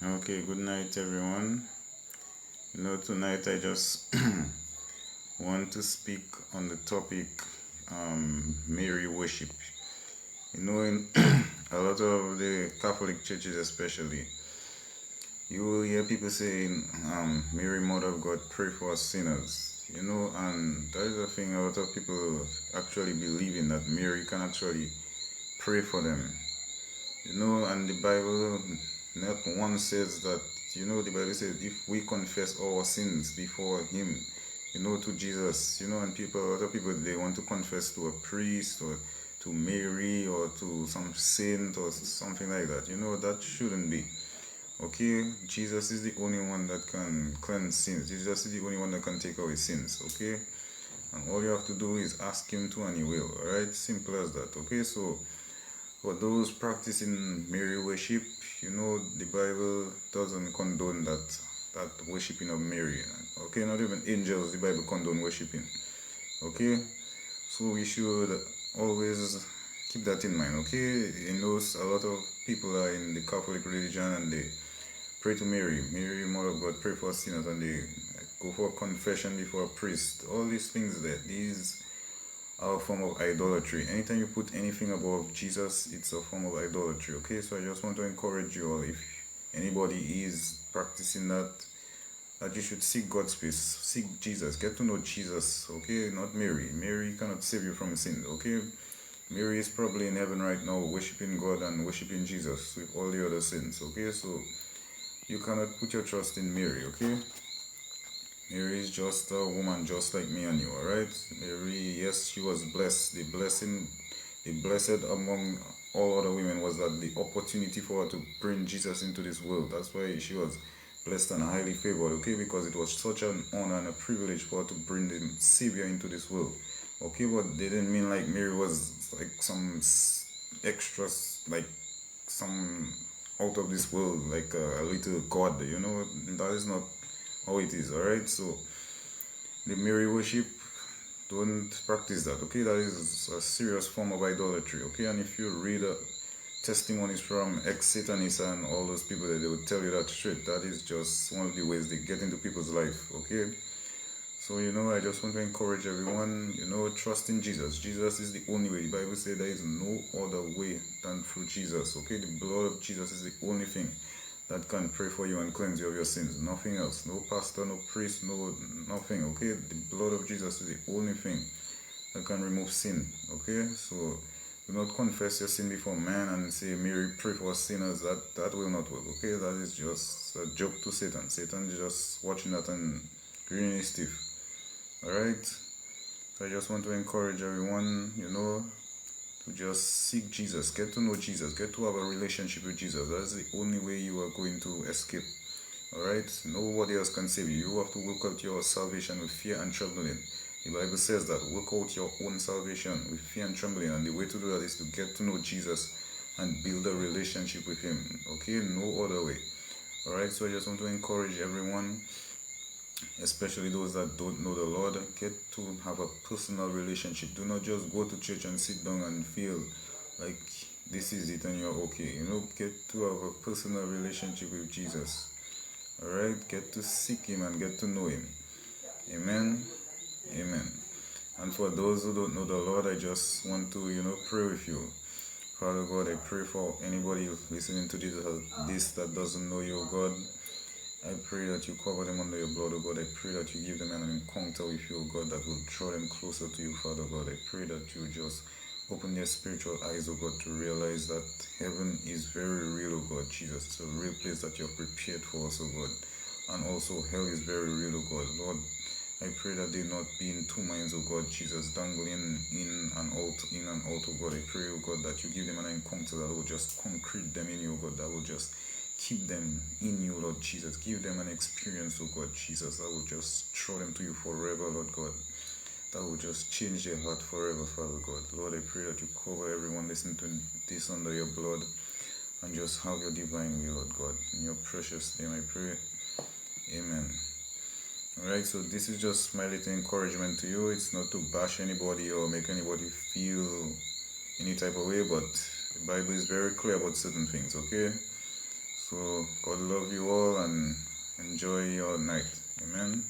Okay, good night, everyone. Tonight I just want to speak on the topic Mary worship. In a lot of the Catholic churches, especially, you will hear people saying, Mary, Mother of God, pray for us sinners. And that is the thing, a lot of people actually believe in that Mary can actually pray for them. And the Bible not once says that, the Bible says if we confess our sins before Him, to Jesus, and a lot of people, they want to confess to a priest or to Mary or to some saint or something like that. That shouldn't be. Okay, Jesus is the only one that can cleanse sins. Jesus is the only one that can take away sins. Okay, and all you have to do is ask Him to, and He will. Alright, simple as that. Okay, so for those practicing Mary worship, the Bible doesn't condone that worshiping of Mary. Okay, not even angels the Bible condone worshiping. Okay, so we should always keep that in mind. Okay, a lot of people are in the Catholic religion and they pray to Mary, Mother of God, pray for sinners, and they go for confession before a priest. All these things these are a form of idolatry. Anytime you put anything above Jesus, it's a form of idolatry. Okay, so I just want to encourage you all, if anybody is practicing that you should seek God's face, seek Jesus, get to know Jesus. Okay, not Mary. Mary cannot save you from sin. Okay, Mary is probably in heaven right now worshiping God and worshiping Jesus with all the other sins. Okay, so you cannot put your trust in Mary. Okay, Mary is just a woman just like me and you, alright? Mary, yes, she was blessed. The blessed among all other women was that the opportunity for her to bring Jesus into this world. That's why she was blessed and highly favored, okay? Because it was such an honor and a privilege for her to bring the Savior into this world. Okay, but they didn't mean like Mary was like some extras, like some out of this world, like a little god, That is not how it is, alright? So the Mary worship, don't practice that. Okay, that is a serious form of idolatry. Okay, and if you read testimonies from ex-Satanists and all those people, that they would tell you that straight. That is just one of the ways they get into people's life. Okay, so I just want to encourage everyone, trust in Jesus. Jesus is the only way. The Bible says there is no other way than through Jesus. Okay, the blood of Jesus is the only thing that can pray for you and cleanse you of your sins. Nothing else. No pastor, no priest, nothing. Okay, the blood of Jesus is the only thing that can remove sin. Okay, so do not confess your sin before man and say, Mary, pray for sinners. That will not work. Okay, that is just a joke to Satan. Satan is just watching that and grinning his teeth. Alright, so I just want to encourage everyone, to just seek Jesus, get to know Jesus, get to have a relationship with Jesus. That's the only way you are going to escape. Alright, nobody else can save you. You have to work out your salvation with fear and trembling. The Bible says that work out your own salvation with fear and trembling, and the way to do that is to get to know Jesus and build a relationship with Him. Okay, no other way. Alright, so I just want to encourage everyone, especially those that don't know the Lord, get to have a personal relationship. Do not just go to church and sit down and feel like this is it and you're okay. Get to have a personal relationship with Jesus. Alright, get to seek Him and get to know Him. Amen. Amen. And for those who don't know the Lord, I just want to, pray with you. Father God, I pray for anybody listening to this that doesn't know you, God. I pray that you cover them under your blood, oh God. I pray that you give them an encounter with you, oh God, that will draw them closer to you, Father God. I pray that you just open their spiritual eyes, oh God, to realize that heaven is very real, oh God, Jesus. It's a real place that you have prepared for us, oh God. And also hell is very real, oh God. Lord, I pray that they not be in two minds, oh God, Jesus, dangling in and out, oh God. I pray, oh God, that you give them an encounter that will just concrete them in you, oh God, that will just keep them in you, Lord Jesus. Give them an experience, oh God, Jesus, that will just draw them to you forever, Lord God. That will just change their heart forever, Father God. Lord, I pray that you cover everyone listening to this under your blood and just have your divine will, Lord God. In your precious name I pray. Amen. Alright, so this is just my little encouragement to you. It's not to bash anybody or make anybody feel any type of way, but the Bible is very clear about certain things, okay? So God love you all and enjoy your night. Amen.